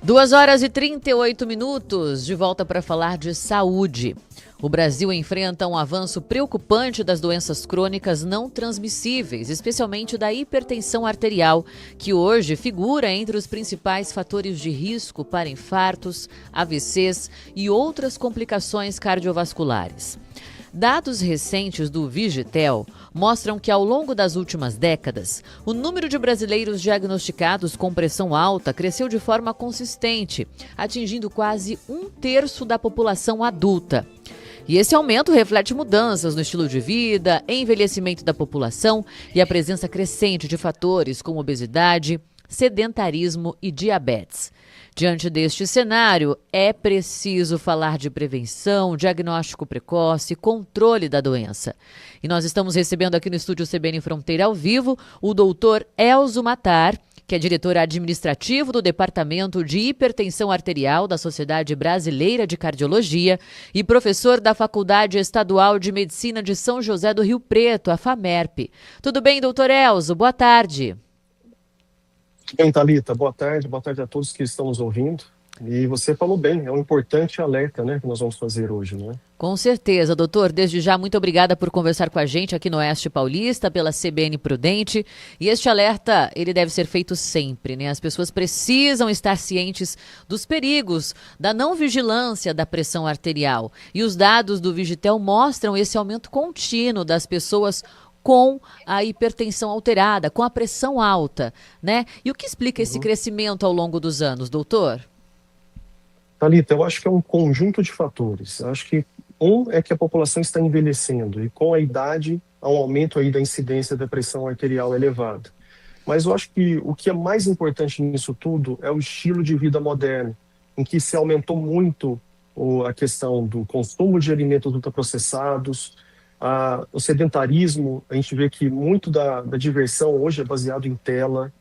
2h38, de volta para falar de saúde. O Brasil enfrenta um avanço preocupante das doenças crônicas não transmissíveis, especialmente da hipertensão arterial, que hoje figura entre os principais fatores de risco para infartos, AVCs e outras complicações cardiovasculares. Dados recentes do Vigitel mostram que, ao longo das últimas décadas, o número de brasileiros diagnosticados com pressão alta cresceu de forma consistente, atingindo quase 1/3 da população adulta. E esse aumento reflete mudanças no estilo de vida, envelhecimento da população e a presença crescente de fatores como obesidade, sedentarismo e diabetes. Diante deste cenário, é preciso falar de prevenção, diagnóstico precoce, controle da doença. E nós estamos recebendo aqui no estúdio CBN Fronteira ao vivo o doutor Elzo Matar, que é diretor administrativo do Departamento de Hipertensão Arterial da Sociedade Brasileira de Cardiologia e professor da Faculdade Estadual de Medicina de São José do Rio Preto, a FAMERP. Tudo bem, doutor Elzo? Boa tarde. Bem, Thalita, boa tarde a todos que estão nos ouvindo. E você falou bem, é um importante alerta, né, que nós vamos fazer hoje, né? Com certeza, doutor. Desde já, muito obrigada por conversar com a gente aqui no Oeste Paulista, pela CBN Prudente. E este alerta, ele deve ser feito sempre, né? As pessoas precisam estar cientes dos perigos da não vigilância da pressão arterial. E os dados do Vigitel mostram esse aumento contínuo das pessoas com a hipertensão alterada, com a pressão alta, né? E o que explica esse crescimento ao longo dos anos, doutor? Thalita, eu acho que é um conjunto de fatores. Eu acho que é que a população está envelhecendo e com a idade há um aumento aí da incidência da pressão arterial elevada. Mas eu acho que o que é mais importante nisso tudo é o estilo de vida moderno, em que se aumentou muito a questão do consumo de alimentos ultraprocessados, o sedentarismo. A gente vê que muito da diversão hoje é baseado em tela,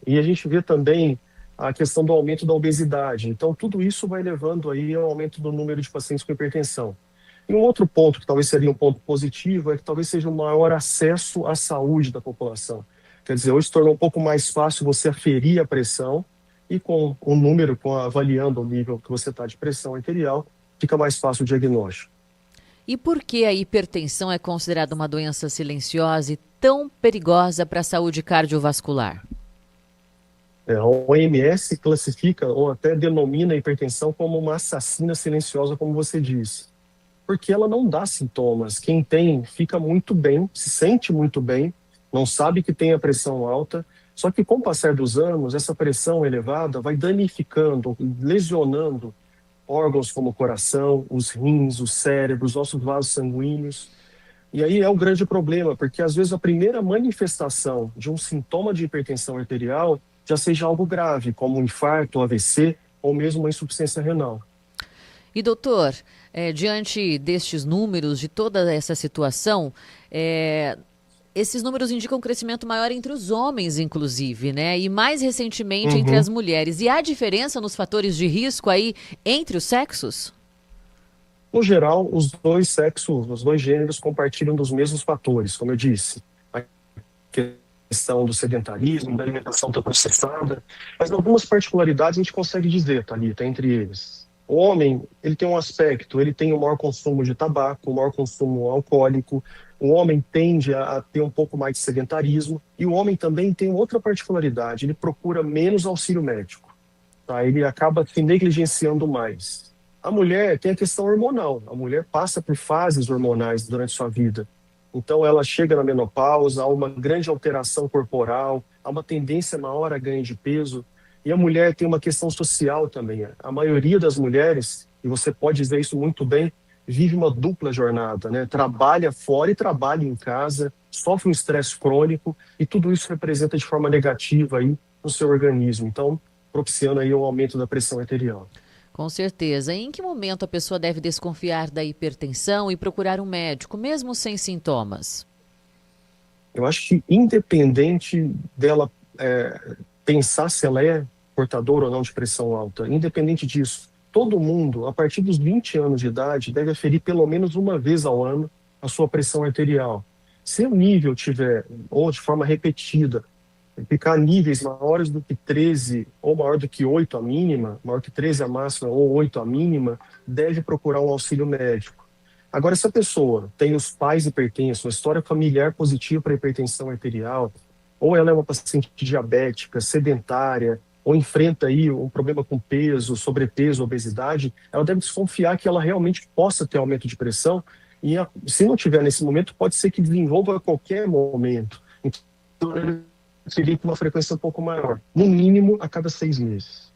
e a gente vê também a questão do aumento da obesidade. Então, tudo isso vai levando aí ao aumento do número de pacientes com hipertensão. E um outro ponto, que talvez seria um ponto positivo, é que talvez seja um maior acesso à saúde da população. Quer dizer, hoje se tornou um pouco mais fácil você aferir a pressão, e com o número, avaliando o nível que você está de pressão arterial, fica mais fácil o diagnóstico. E por que a hipertensão é considerada uma doença silenciosa e tão perigosa para a saúde cardiovascular? A OMS classifica ou até denomina a hipertensão como uma assassina silenciosa, como você disse, porque ela não dá sintomas. Quem tem fica muito bem, se sente muito bem, não sabe que tem a pressão alta, só que com o passar dos anos, essa pressão elevada vai danificando, lesionando órgãos como o coração, os rins, o cérebro, os nossos vasos sanguíneos. E aí é um grande problema, porque às vezes a primeira manifestação de um sintoma de hipertensão arterial já seja algo grave, como um infarto, um AVC ou mesmo uma insuficiência renal. E doutor, diante destes números, de toda essa situação, esses números indicam um crescimento maior entre os homens, inclusive, né? E mais recentemente entre as mulheres. E há diferença nos fatores de risco aí entre os sexos? No geral, os dois sexos, os dois gêneros compartilham dos mesmos fatores, como eu disse. A questão do sedentarismo, da alimentação ultraprocessada. Mas algumas particularidades a gente consegue dizer, Thalita, entre eles. O homem, ele tem um aspecto, ele tem o maior consumo de tabaco, o maior consumo alcoólico. O homem tende a ter um pouco mais de sedentarismo, e o homem também tem outra particularidade, ele procura menos auxílio médico, tá? Ele acaba se negligenciando mais. A mulher tem a questão hormonal, a mulher passa por fases hormonais durante sua vida, então ela chega na menopausa, há uma grande alteração corporal, há uma tendência maior a ganho de peso, e a mulher tem uma questão social também. A maioria das mulheres, e você pode dizer isso muito bem, vive uma dupla jornada, né? Trabalha fora e trabalha em casa, sofre um estresse crônico, e tudo isso representa de forma negativa aí no seu organismo, então propiciando aí um aumento da pressão arterial. Com certeza. E em que momento a pessoa deve desconfiar da hipertensão e procurar um médico, mesmo sem sintomas? Eu acho que independente dela pensar se ela é portadora ou não de pressão alta, independente disso, todo mundo, a partir dos 20 anos de idade, deve aferir pelo menos uma vez ao ano a sua pressão arterial. Se o nível tiver, ou de forma repetida, ficar a níveis maiores do que 13 ou maior do que 8 a mínima, maior que 13 a máxima ou 8 a mínima, deve procurar um auxílio médico. Agora, se a pessoa tem os pais hipertensos, uma história familiar positiva para hipertensão arterial, ou ela é uma paciente diabética, sedentária, ou enfrenta aí um problema com peso, sobrepeso, obesidade, ela deve desconfiar que ela realmente possa ter aumento de pressão e, se não tiver nesse momento, pode ser que desenvolva a qualquer momento. Então, seria com uma frequência um pouco maior, no mínimo a cada 6 meses.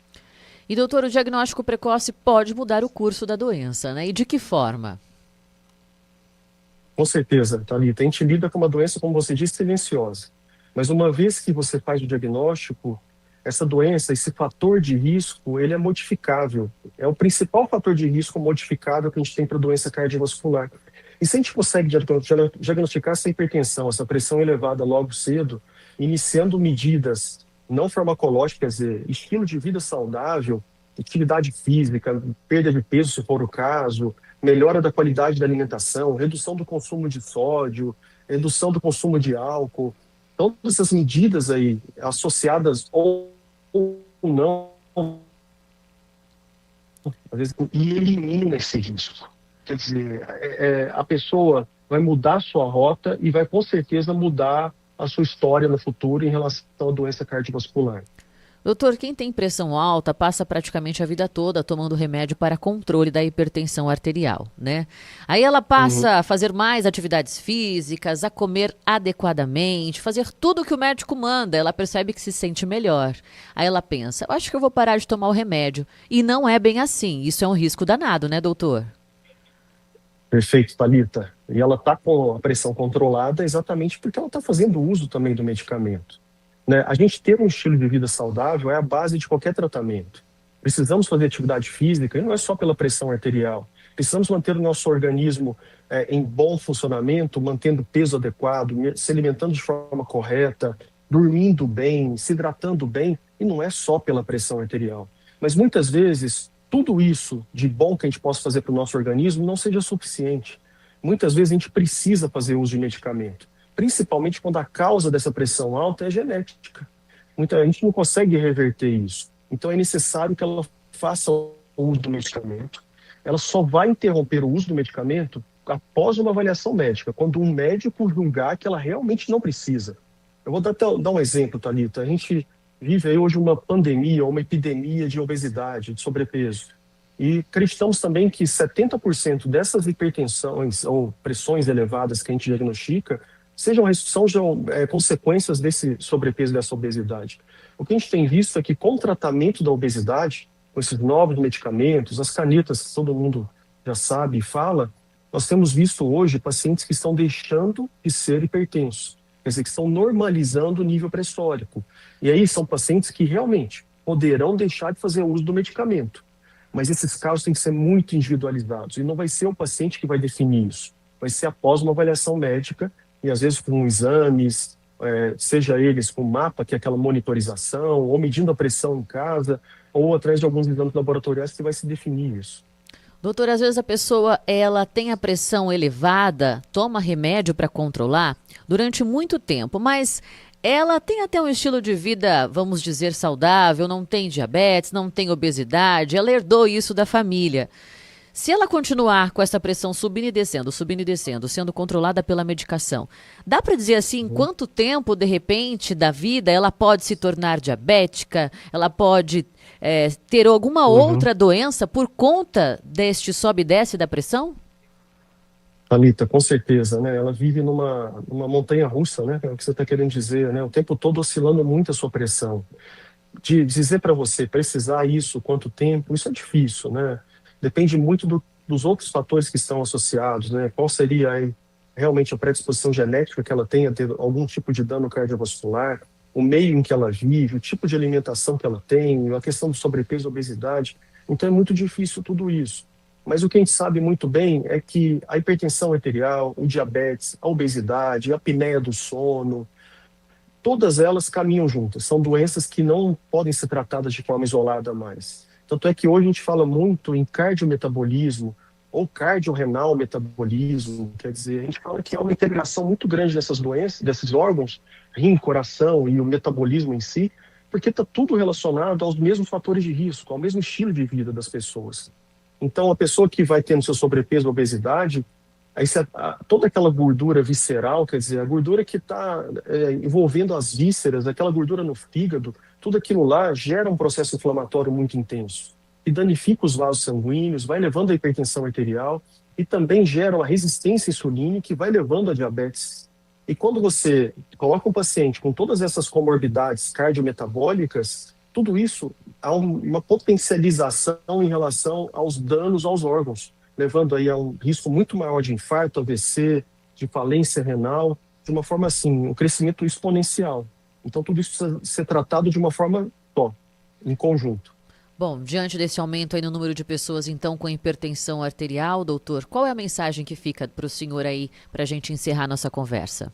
E, doutor, o diagnóstico precoce pode mudar o curso da doença, né? E de que forma? Com certeza, Thalita. A gente lida com uma doença, como você disse, silenciosa. Mas uma vez que você faz o diagnóstico, essa doença, esse fator de risco, ele é modificável. É o principal fator de risco modificável que a gente tem para a doença cardiovascular. E se a gente consegue diagnosticar essa hipertensão, essa pressão elevada logo cedo, iniciando medidas não farmacológicas, quer dizer, estilo de vida saudável, atividade física, perda de peso, se for o caso, melhora da qualidade da alimentação, redução do consumo de sódio, redução do consumo de álcool, todas essas medidas aí associadas ou não, às vezes, e elimina esse risco. Quer dizer, a pessoa vai mudar a sua rota e vai com certeza mudar a sua história no futuro em relação à doença cardiovascular. Doutor, quem tem pressão alta passa praticamente a vida toda tomando remédio para controle da hipertensão arterial, né? Aí ela passa a fazer mais atividades físicas, a comer adequadamente, fazer tudo o que o médico manda. Ela percebe que se sente melhor. Aí ela pensa, eu acho que eu vou parar de tomar o remédio. E não é bem assim. Isso é um risco danado, né, doutor? Perfeito, Thalita. E ela está com a pressão controlada exatamente porque ela está fazendo uso também do medicamento. Né? A gente ter um estilo de vida saudável é a base de qualquer tratamento. Precisamos fazer atividade física, e não é só pela pressão arterial. Precisamos manter o nosso organismo em bom funcionamento, mantendo peso adequado, se alimentando de forma correta, dormindo bem, se hidratando bem, e não é só pela pressão arterial. Mas muitas vezes, tudo isso de bom que a gente possa fazer para o nosso organismo não seja suficiente. Muitas vezes a gente precisa fazer uso de medicamento, principalmente quando a causa dessa pressão alta é genética. A gente não consegue reverter isso. Então é necessário que ela faça o uso do medicamento. Ela só vai interromper o uso do medicamento após uma avaliação médica, quando um médico julgar que ela realmente não precisa. Eu vou dar um exemplo, Thalita. A gente vive aí hoje uma pandemia, uma epidemia de obesidade, de sobrepeso. E acreditamos também que 70% dessas hipertensões ou pressões elevadas que a gente diagnostica são consequências desse sobrepeso, dessa obesidade. O que a gente tem visto é que com o tratamento da obesidade, com esses novos medicamentos, as canetas que todo mundo já sabe e fala, nós temos visto hoje pacientes que estão deixando de ser hipertensos, quer dizer, que estão normalizando o nível pressórico. E aí são pacientes que realmente poderão deixar de fazer uso do medicamento. Mas esses casos têm que ser muito individualizados. E não vai ser o paciente que vai definir isso. Vai ser após uma avaliação médica, e às vezes com exames, seja eles com mapa, que é aquela monitorização, ou medindo a pressão em casa, ou através de alguns exames laboratoriais que vai se definir isso. Doutor, às vezes a pessoa ela tem a pressão elevada, toma remédio para controlar durante muito tempo, mas ela tem até um estilo de vida, vamos dizer, saudável, não tem diabetes, não tem obesidade, ela herdou isso da família. Se ela continuar com essa pressão subindo e descendo, sendo controlada pela medicação, dá para dizer assim, em quanto tempo, de repente, da vida, ela pode se tornar diabética, ela pode ter alguma outra doença por conta deste sobe e desce da pressão? Thalita, com certeza, né? Ela vive numa montanha-russa, né? É o que você está querendo dizer, né? O tempo todo oscilando muito a sua pressão. De dizer para você precisar isso, quanto tempo, isso é difícil, né? Depende muito dos outros fatores que estão associados, né? Qual seria aí, realmente a predisposição genética que ela tem a ter algum tipo de dano cardiovascular, o meio em que ela vive, o tipo de alimentação que ela tem, a questão do sobrepeso, obesidade. Então é muito difícil tudo isso. Mas o que a gente sabe muito bem é que a hipertensão arterial, o diabetes, a obesidade, a apneia do sono, todas elas caminham juntas. São doenças que não podem ser tratadas de forma isolada mais. Tanto é que hoje a gente fala muito em cardiometabolismo ou cardiorrenal metabolismo, quer dizer, a gente fala que há uma integração muito grande dessas doenças, desses órgãos, rim, coração e o metabolismo em si, porque está tudo relacionado aos mesmos fatores de risco, ao mesmo estilo de vida das pessoas. Então, a pessoa que vai tendo seu sobrepeso, obesidade, aí toda aquela gordura visceral, quer dizer, a gordura que está envolvendo as vísceras, aquela gordura no fígado, tudo aquilo lá gera um processo inflamatório muito intenso e danifica os vasos sanguíneos, vai levando à hipertensão arterial e também gera uma resistência insulínica que vai levando a diabetes. E quando você coloca um paciente com todas essas comorbidades cardiometabólicas, tudo isso há uma potencialização em relação aos danos aos órgãos, levando aí a um risco muito maior de infarto, AVC, de falência renal, de uma forma assim, um crescimento exponencial. Então tudo isso precisa ser tratado de uma forma só, em conjunto. Bom, diante desse aumento aí no número de pessoas, então, com hipertensão arterial, doutor, qual é a mensagem que fica para o senhor aí, para a gente encerrar nossa conversa?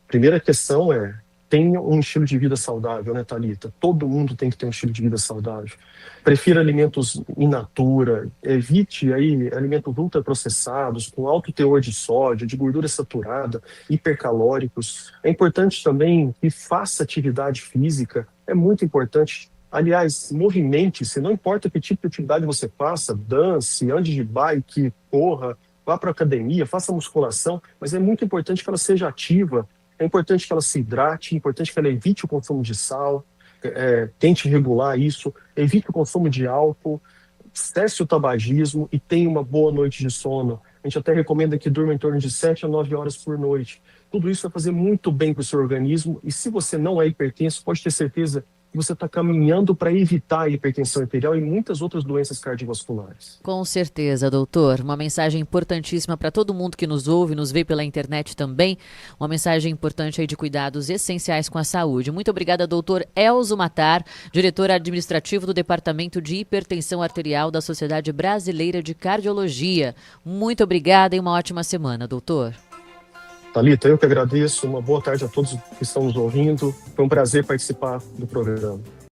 Primeira questão é, tenha um estilo de vida saudável, né, Thalita? Todo mundo tem que ter um estilo de vida saudável. Prefira alimentos in natura, evite aí alimentos ultraprocessados, com alto teor de sódio, de gordura saturada, hipercalóricos. É importante também que faça atividade física, é muito importante. Aliás, movimente-se, não importa que tipo de atividade você faça, dance, ande de bike, corra, vá para a academia, faça musculação, mas é muito importante que ela seja ativa, é importante que ela se hidrate, é importante que ela evite o consumo de sal, tente regular isso, evite o consumo de álcool, cesse o tabagismo e tenha uma boa noite de sono. A gente até recomenda que durma em torno de 7 a 9 horas por noite. Tudo isso vai fazer muito bem para o seu organismo e se você não é hipertenso, pode ter certeza que você está caminhando para evitar a hipertensão arterial e muitas outras doenças cardiovasculares. Com certeza, doutor. Uma mensagem importantíssima para todo mundo que nos ouve, nos vê pela internet também. Uma mensagem importante aí de cuidados essenciais com a saúde. Muito obrigada, doutor Elzo Matar, diretor administrativo do Departamento de Hipertensão Arterial da Sociedade Brasileira de Cardiologia. Muito obrigada e uma ótima semana, doutor. Thalita, eu que agradeço. Uma boa tarde a todos que estão nos ouvindo. Foi um prazer participar do programa.